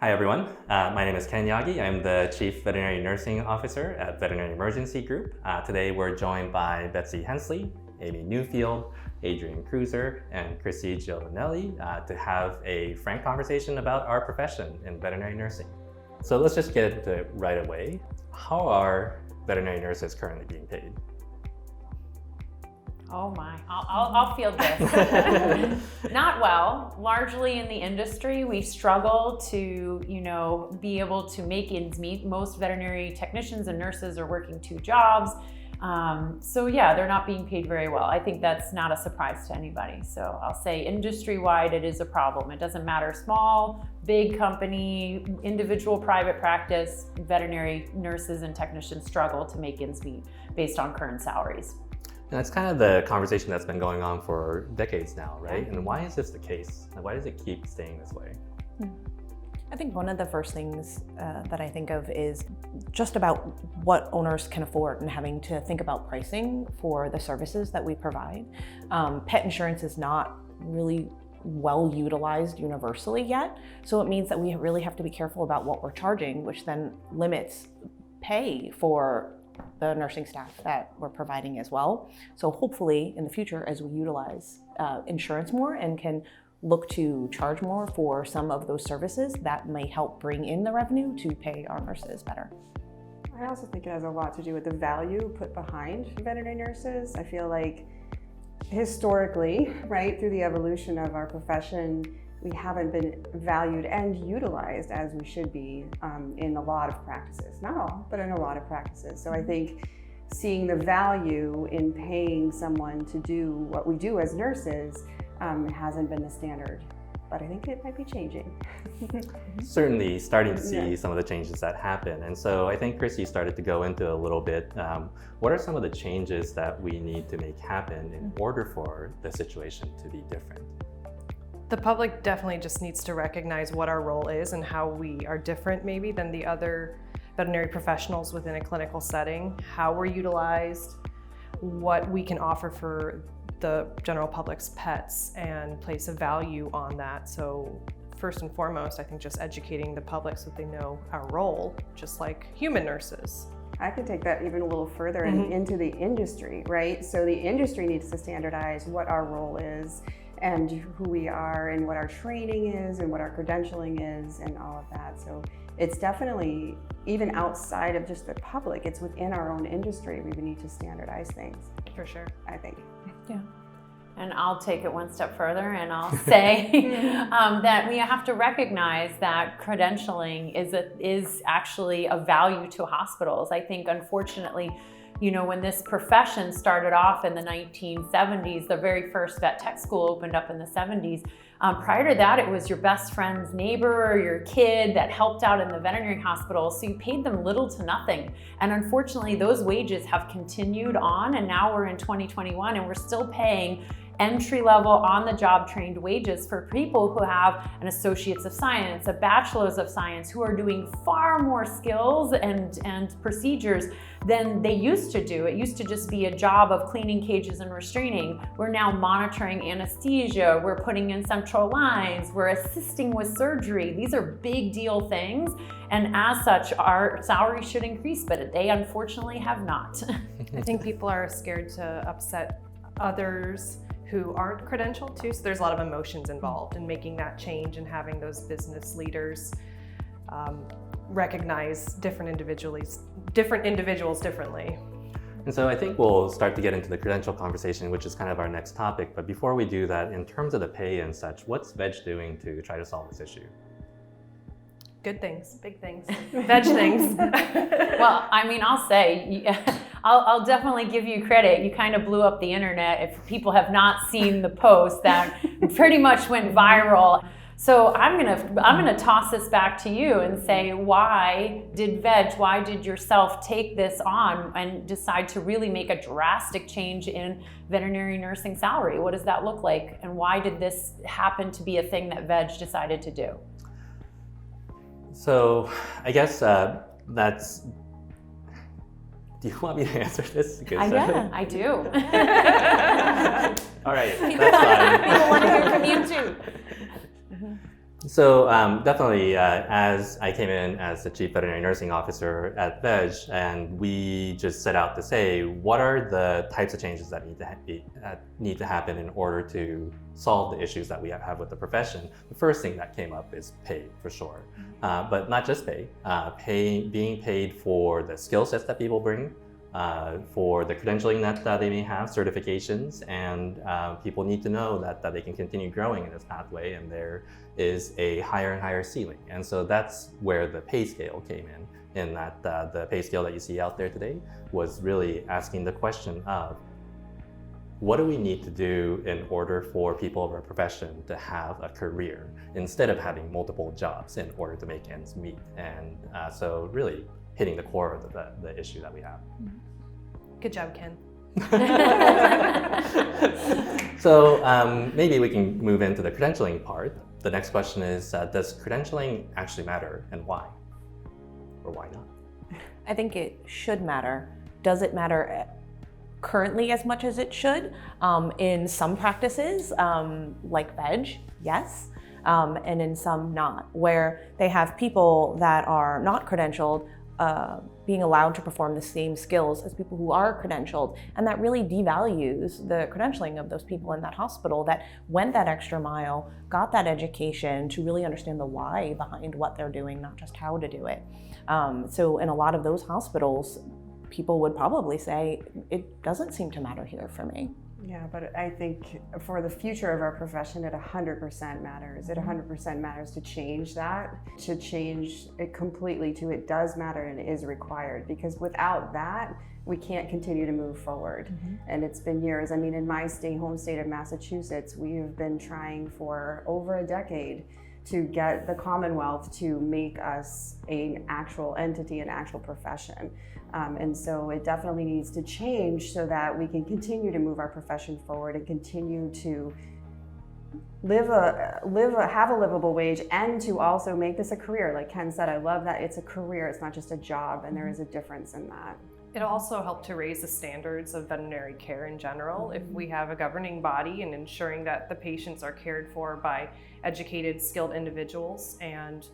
Hi everyone, my name is Yagi. I'm the Chief Veterinary Nursing Officer at Veterinary Emergency Group. Today we're joined by Betsy Hensley, Amy Newfield, Adrienne Kruzer, and Chrissy Giovannielli to have a frank conversation about our profession in veterinary nursing. So let's just get into it right away. How are veterinary nurses currently being paid? Oh my, I'll field this. Not well. Largely in the industry, we struggle to, be able to make ends meet. Most veterinary technicians and nurses are working 2 jobs. So yeah, they're not being paid very well. I think that's not a surprise to anybody. So I'll say industry-wide, it is a problem. It doesn't matter, small, big company, individual private practice, veterinary nurses and technicians struggle to make ends meet based on current salaries. And that's kind of the conversation that's been going on for decades now, right? And why is this the case? And why does it keep staying this way? I think one of the first things that I think of is just about what owners can afford and having to think about pricing for the services that we provide. Pet insurance is not really well utilized universally yet, so it means that we really have to be careful about what we're charging, which then limits pay for the nursing staff that we're providing as well. So hopefully in the future, as we utilize insurance more and can look to charge more for some of those services, that may help bring in the revenue to pay our nurses better. I also think it has a lot to do with the value put behind veterinary nurses. I feel like historically, right, through the evolution of our profession, we haven't been valued and utilized as we should be in a lot of practices. Not all, but in a lot of practices. So I think seeing the value in paying someone to do what we do as nurses hasn't been the standard, but I think it might be changing. Certainly starting to see some of the changes that happen. And so I think Chrissy started to go into a little bit, what are some of the changes that we need to make happen in order for the situation to be different? The public definitely just needs to recognize what our role is and how we are different maybe than the other veterinary professionals within a clinical setting, how we're utilized, what we can offer for the general public's pets, and place a value on that. So first and foremost, I think just educating the public so they know our role, just like human nurses. I can take that even a little further into the industry, right? So the industry needs to standardize what our role is and who we are and what our training is and what our credentialing is and all of that. So it's definitely, even outside of just the public, it's within our own industry, we need to standardize things. For sure. I think. Yeah. And I'll take it one step further and I'll say that we have to recognize that credentialing is actually a value to hospitals. I think, unfortunately, when this profession started off in the 1970s, the very first vet tech school opened up in the 70s. Prior to that, it was your best friend's neighbor or your kid that helped out in the veterinary hospital, so you paid them little to nothing. And unfortunately, those wages have continued on, and now we're in 2021 and we're still paying entry-level, on-the-job trained wages for people who have an Associates of Science, a Bachelor's of Science, who are doing far more skills and procedures than they used to do. It used to just be a job of cleaning cages and restraining. We're now monitoring anesthesia, we're putting in central lines, we're assisting with surgery. These are big deal things, and as such, our salaries should increase, but they unfortunately have not. I think people are scared to upset others who aren't credentialed too, so there's a lot of emotions involved in making that change and having those business leaders recognize different individuals differently. And so I think we'll start to get into the credential conversation, which is kind of our next topic. But before we do that, in terms of the pay and such, what's VEG doing to try to solve this issue? Good things, big things, veg things. Well, I mean, I'll say, I'll definitely give you credit. You kind of blew up the internet. If people have not seen the post, that pretty much went viral. So I'm gonna toss this back to you and say, why did yourself take this on and decide to really make a drastic change in veterinary nursing salary? What does that look like? And why did this happen to be a thing that VEG decided to do? So I guess that's, do you want me to answer this? I do. All right, that's fine. People want to hear from you too. So definitely, as I came in as the Chief Veterinary Nursing Officer at VEG, and we just set out to say, what are the types of changes that need to happen in order to solve the issues that we have with the profession? The first thing that came up is pay, for sure. But not just pay, being paid for the skill sets that people bring, for the credentialing that they may have, certifications, and people need to know that they can continue growing in this pathway, and there is a higher and higher ceiling. And so that's where the pay scale came in that the pay scale that you see out there today was really asking the question of, what do we need to do in order for people of our profession to have a career instead of having multiple jobs in order to make ends meet? And so really hitting the core of the issue that we have. Good job, Ken. So maybe we can move into the credentialing part. The next question is, does credentialing actually matter, and why? Or why not? I think it should matter. Does it matter currently as much as it should? In some practices, like VEG, yes, and in some not, where they have people that are not credentialed being allowed to perform the same skills as people who are credentialed. And that really devalues the credentialing of those people in that hospital that went that extra mile, got that education to really understand the why behind what they're doing, not just how to do it. So in a lot of those hospitals, people would probably say, it doesn't seem to matter here for me. Yeah, but I think for the future of our profession, it 100% matters. It 100% matters to change that, to change it completely to it does matter and it is required, because without that, we can't continue to move forward. And it's been years. I mean, in my home state of Massachusetts, we have been trying for over a decade to get the Commonwealth to make us an actual entity, an actual profession. And so it definitely needs to change so that we can continue to move our profession forward and continue to have a livable wage, and to also make this a career. Like Ken said, I love that it's a career, it's not just a job, and there is a difference in that. It'll also help to raise the standards of veterinary care in general if we have a governing body and ensuring that the patients are cared for by educated, skilled individuals, and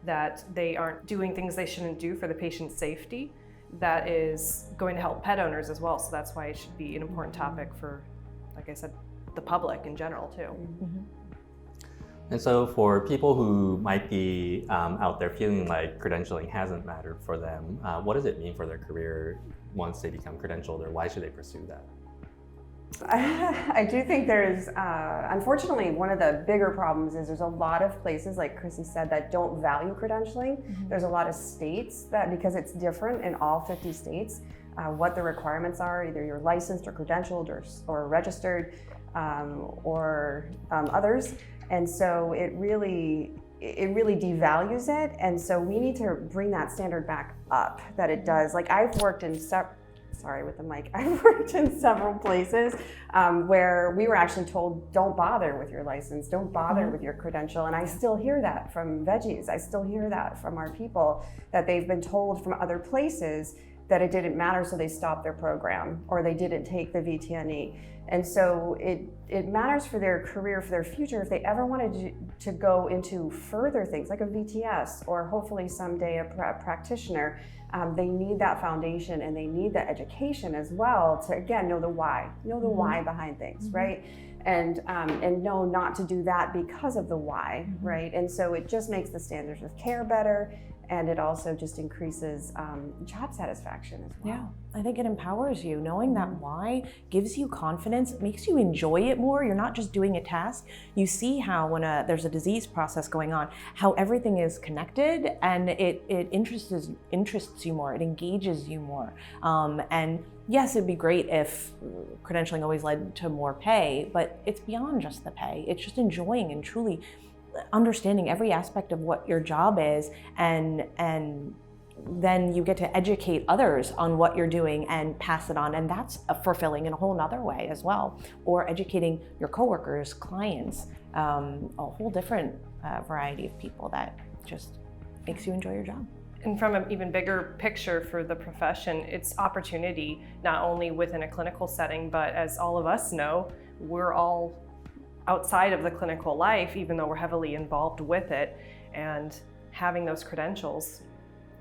that they aren't doing things they shouldn't do for the patient's safety. That is going to help pet owners as well. So that's why it should be an important topic for, like I said, the public in general too. And so for people who might be out there feeling like credentialing hasn't mattered for them, what does it mean for their career once they become credentialed, or why should they pursue that? I do think there's, unfortunately, one of the bigger problems is there's a lot of places, like Chrissy said, that don't value credentialing. There's a lot of states that, because it's different in all 50 states, what the requirements are, either you're licensed or credentialed or registered or others. And so it really devalues it. And so we need to bring that standard back up, that it does. Like I've worked in I've worked in several places where we were actually told, don't bother with your license, don't bother with your credential. And I still hear that from veggies. I still hear that from our people, that they've been told from other places that it didn't matter, so they stopped their program or they didn't take the VTNE. And so it matters for their career, for their future, if they ever wanted to go into further things like a VTS or hopefully someday a practitioner. They need that foundation and they need that education as well to, again, know the why behind things, right? And know not to do that because of the why, right? And so it just makes the standards of care better, and it also just increases job satisfaction as well. Yeah, I think it empowers you. Knowing that why gives you confidence, makes you enjoy it more. You're not just doing a task. You see how when there's a disease process going on, how everything is connected, and it interests you more, it engages you more. And yes, it'd be great if credentialing always led to more pay, but it's beyond just the pay. It's just enjoying and truly understanding every aspect of what your job is, and then you get to educate others on what you're doing and pass it on, and that's fulfilling in a whole nother way as well. Or educating your coworkers, clients, a whole different variety of people that just makes you enjoy your job. And from an even bigger picture for the profession, it's opportunity, not only within a clinical setting, but as all of us know, we're all outside of the clinical life, even though we're heavily involved with it. And having those credentials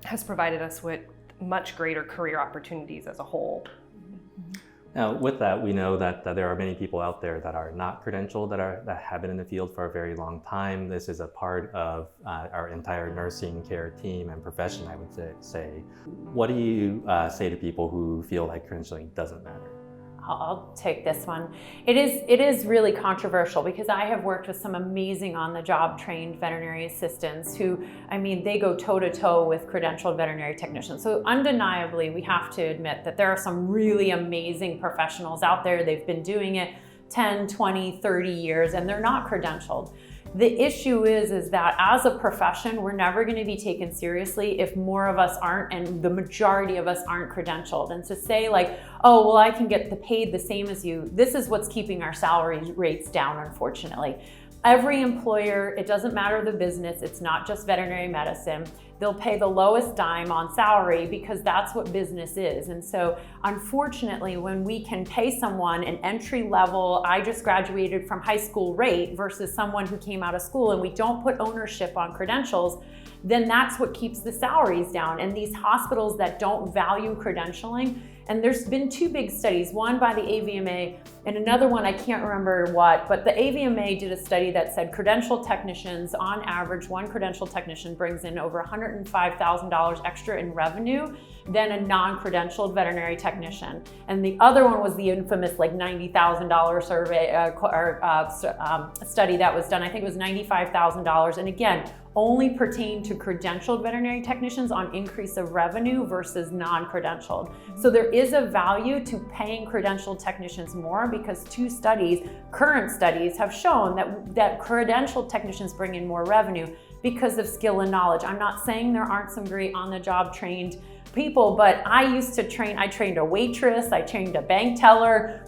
has provided us with much greater career opportunities as a whole. Now, with that, we know that there are many people out there that are not credentialed, that have been in the field for a very long time. This is a part of our entire nursing care team and profession, I would say. What do you say to people who feel like credentialing doesn't matter? I'll take this one. It is really controversial because I have worked with some amazing on-the-job trained veterinary assistants who, I mean, they go toe-to-toe with credentialed veterinary technicians. So undeniably, we have to admit that there are some really amazing professionals out there. They've been doing it 10, 20, 30 years, and they're not credentialed. The issue is that as a profession, we're never going to be taken seriously if more of us aren't, and the majority of us aren't credentialed. And to say like, oh, well, I can get paid the same as you, this is what's keeping our salary rates down, unfortunately. Every employer, it doesn't matter the business, it's not just veterinary medicine, they'll pay the lowest dime on salary because that's what business is. And so unfortunately, when we can pay someone an entry level, I just graduated from high school rate versus someone who came out of school, and we don't put ownership on credentials, then that's what keeps the salaries down. And these hospitals that don't value credentialing, and there's been two big studies, one by the AVMA and another one, I can't remember what, but the AVMA did a study that said credentialed technicians, on average, one credentialed technician brings in over $105,000 extra in revenue than a non-credentialed veterinary technician. And the other one was the infamous like $90,000 survey study that was done. I think it was $95,000. And again, only pertain to credentialed veterinary technicians on increase of revenue versus non-credentialed. So there is a value to paying credentialed technicians more because two studies, current studies, have shown that credentialed technicians bring in more revenue because of skill and knowledge. I'm not saying there aren't some great on-the-job trained people, but I used to train, I trained a waitress, I trained a bank teller.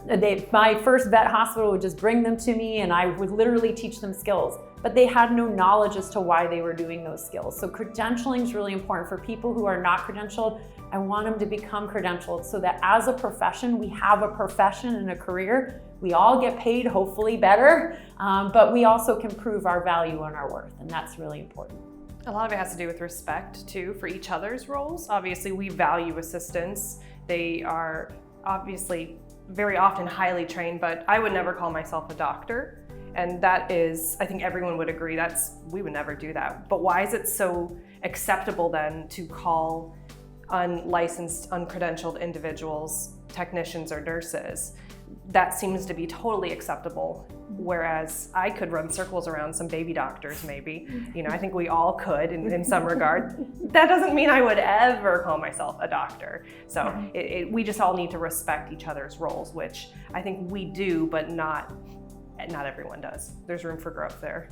My first vet hospital would just bring them to me and I would literally teach them skills, but they had no knowledge as to why they were doing those skills. So credentialing is really important for people who are not credentialed. I want them to become credentialed so that as a profession, we have a profession and a career. We all get paid, hopefully better, but we also can prove our value and our worth, and that's really important. A lot of it has to do with respect too for each other's roles. Obviously, we value assistants. They are obviously very often highly trained, but I would never call myself a doctor. And that is, I think everyone would agree, we would never do that. But why is it so acceptable then to call unlicensed, uncredentialed individuals technicians or nurses? That seems to be totally acceptable. Whereas I could run circles around some baby doctors maybe. You know, I think we all could in some regard. That doesn't mean I would ever call myself a doctor. So we just all need to respect each other's roles, which I think we do, but not everyone does. There's room for growth there.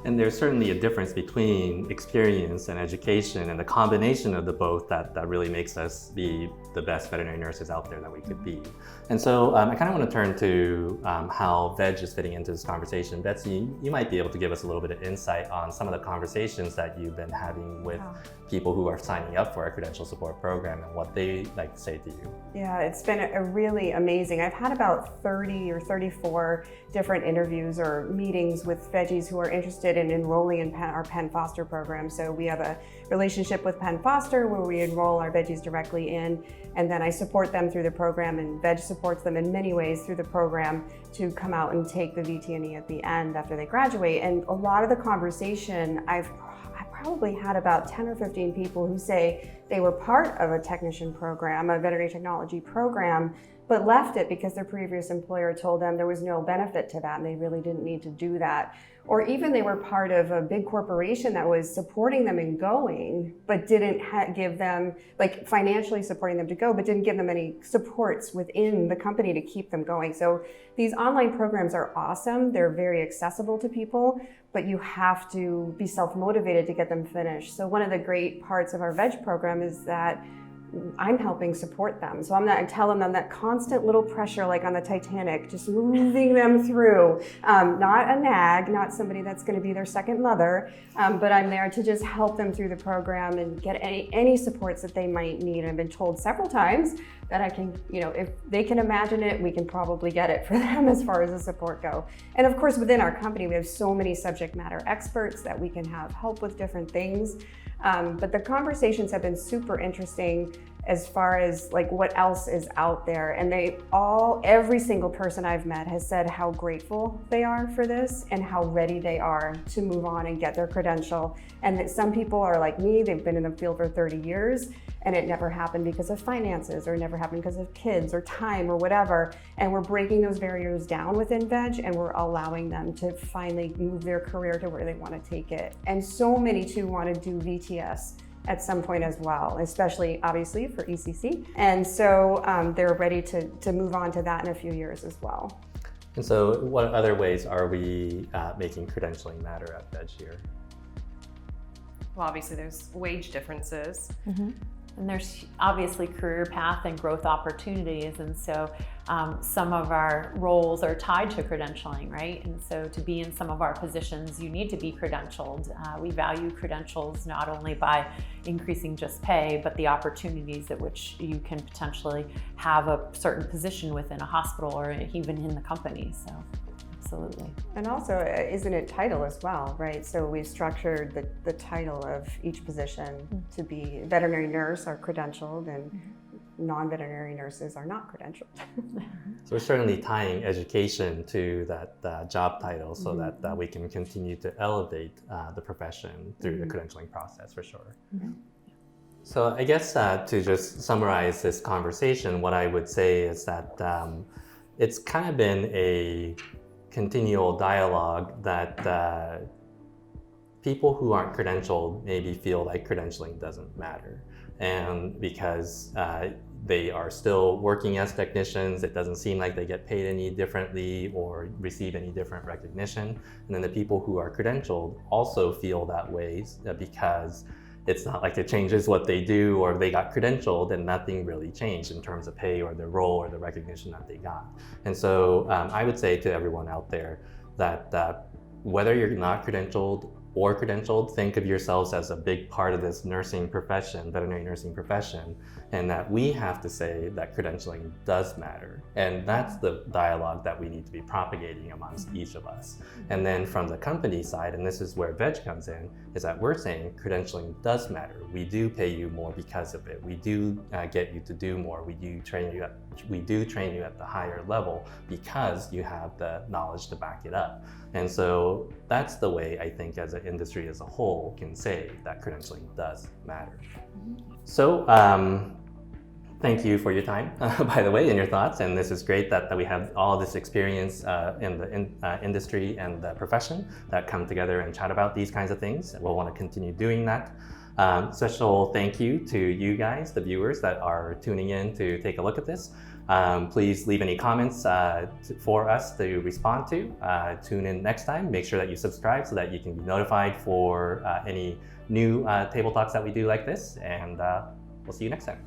And there's certainly a difference between experience and education, and the combination of the both that really makes us be the best veterinary nurses out there that we could be. And so I kind of want to turn to how VEG is fitting into this conversation. Betsy, you might be able to give us a little bit of insight on some of the conversations that you've been having with people who are signing up for our credential support program and what they like to say to you. Yeah, it's been a really amazing. I've had about 30 or 34 different interviews or meetings with veggies who are interested in enrolling in our Penn Foster program. So we have a relationship with Penn Foster where we enroll our veggies directly in, and then I support them through the program, and VEG supports them in many ways through the program to come out and take the VT&E at the end after they graduate. And a lot of the conversation, I probably had about 10 or 15 people who say they were part of a technician program, a veterinary technology program, but left it because their previous employer told them there was no benefit to that and they really didn't need to do that. Or even they were part of a big corporation that was supporting them in going, but didn't give them, like financially supporting them to go, but didn't give them any supports within the company to keep them going. So these online programs are awesome. They're very accessible to people, but you have to be self-motivated to get them finished. So one of the great parts of our VEG program is that I'm helping support them. So I'm telling them that constant little pressure, like on the Titanic, just moving them through. Not a nag, not somebody that's going to be their second mother, but I'm there to just help them through the program and get any supports that they might need. And I've been told several times that I can, if they can imagine it, we can probably get it for them as far as the support go. And of course, within our company, we have so many subject matter experts that we can have help with different things. But the conversations have been super interesting as far as like what else is out there. And every single person I've met has said how grateful they are for this and how ready they are to move on and get their credential. And that some people are like me, they've been in the field for 30 years and it never happened because of finances or never happened because of kids or time or whatever. And we're breaking those barriers down within VEG and we're allowing them to finally move their career to where they want to take it. And so many too want to do VTS at some point as well, especially obviously for ECC. And so they're ready to move on to that in a few years as well. And so what other ways are we making credentialing matter at VEG here? Well, obviously there's wage differences. Mm-hmm. And there's obviously career path and growth opportunities. And so some of our roles are tied to credentialing, right? And so to be in some of our positions, you need to be credentialed. We value credentials not only by increasing just pay, but the opportunities at which you can potentially have a certain position within a hospital or even in the company. So absolutely. And also, isn't it title as well, right? So we've structured the title of each position to be veterinary nurse are credentialed and non-veterinary nurses are not credentialed. So we're certainly tying education to that job title so that we can continue to elevate the profession through the credentialing process for sure. So I guess to just summarize this conversation, what I would say is that it's kind of been a continual dialogue that people who aren't credentialed maybe feel like credentialing doesn't matter. And because they are still working as technicians, it doesn't seem like they get paid any differently or receive any different recognition. And then the people who are credentialed also feel that way because it's not like it changes what they do, or they got credentialed and nothing really changed in terms of pay or their role or the recognition that they got. And so I would say to everyone out there that whether you're not credentialed or credentialed, think of yourselves as a big part of this nursing profession, veterinary nursing profession, and that we have to say that credentialing does matter. And that's the dialogue that we need to be propagating amongst each of us. And then from the company side, and this is where VEG comes in, is that we're saying credentialing does matter. We do pay you more because of it. We do get you to do more. We do train you at the higher level because you have the knowledge to back it up. And so that's the way I think as an industry as a whole can say that credentialing does matter. So thank you for your time, by the way, and your thoughts. And this is great that we have all this experience in the industry and the profession that come together and chat about these kinds of things. We'll want to continue doing that. Special thank you to you guys, the viewers that are tuning in to take a look at this. Please leave any comments for us to respond to. Tune in next time. Make sure that you subscribe so that you can be notified for any new table talks that we do like this. And we'll see you next time.